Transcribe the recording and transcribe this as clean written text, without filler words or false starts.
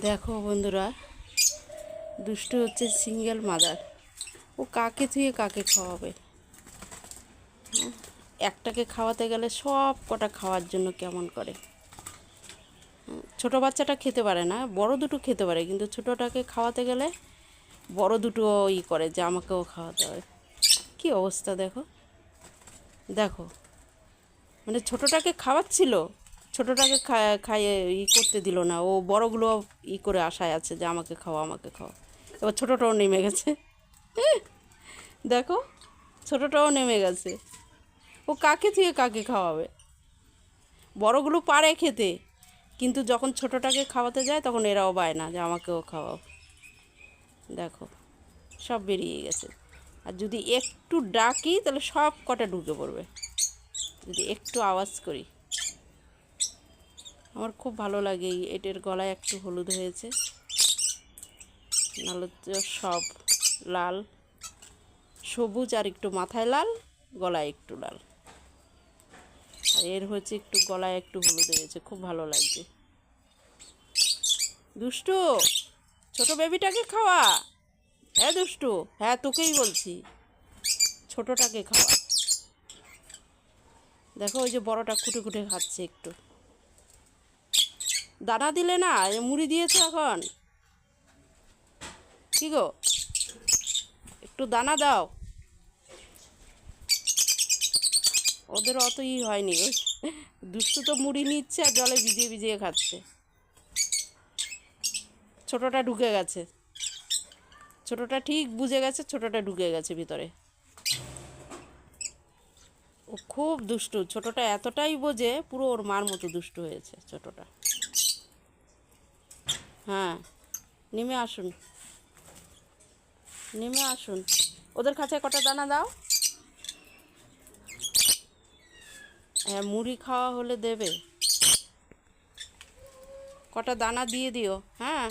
দেখো বন্ধুরা, দুষ্টু হচ্ছে সিঙ্গেল মাদার। ও কাকে থুয়ে কাকে খাওয়াবে? একটাকে খাওয়াতে গেলে সব কটা খাওয়ার জন্য কেমন করে। ছোট বাচ্চাটা খেতে পারে না, বড় দুটো খেতে পারে, কিন্তু ছোটোটাকে খাওয়াতে গেলে বড় দুটো করে যে আমাকেও খাওয়াতে হবে। কি অবস্থা দেখো দেখো, মানে ছোটোটাকে খাওয়াচ্ছিল, ছোটোটাকে খাইয়ে করতে দিল না। ও বড়গুলো করে আশায় আছে যে আমাকে খাওয়া আমাকে খাওয়া। এবার ছোটোটাও নেমে গেছে। দেখো, ছোটোটাও নেমে গেছে। ও কাকে থেকে কাকে খাওয়াবে? বড়গুলো পারে খেতে, কিন্তু যখন ছোটোটাকে খাওয়াতে যায় তখন এরাও পায় না যে আমাকেও খাওয়াও। দেখো, সব বেরিয়ে গেছে। আর যদি একটু ডাকি তাহলে সব কটা ঢুকে পড়বে, যদি একটু আওয়াজ করি। আমার খুব ভালো লাগে। এটার গলায় একটু হলুদ হয়েছে, নাহলে তো সব লাল, সবুজ, আর একটু মাথায় লাল, গলায় একটু লাল। আর এর হচ্ছে একটু গলায় একটু হলুদ হয়েছে, খুব ভালো লাগছে। দুষ্টু, ছোট বেবিটাকে খাওয়া। হ্যাঁ দুষ্টু, হ্যাঁ তোকেই বলছি, ছোটটাকে খাওয়া। দেখো ওই যে বড়টা খুঁটে খুঁটে খাচ্ছে। একটু দানা দিলে না, মুড়ি দিয়েছে এখন। কি গো, একটু দানা দাও। ওদের অত হয়নি। ওই দুষ্টু তো মুড়ি নিচ্ছে আর জলে ভিজিয়ে ভিজিয়ে খাচ্ছে। ছোটোটা ঢুকে গেছে, ছোটোটা ঠিক বুঝে গেছে, ছোটোটা ঢুকে গেছে ভিতরে। ও খুব দুষ্টু। ছোটোটা এতটাই বোঝে, পুরো ওর মার মতো দুষ্টু হয়েছে ছোটোটা। হ্যাঁ, নেমে আসুন, নেমে আসুন। ওদের কাছে কটা দানা দাও। হ্যাঁ, মুড়ি খাওয়া হলে দেবে, কটা দানা দিয়ে দিও। হ্যাঁ।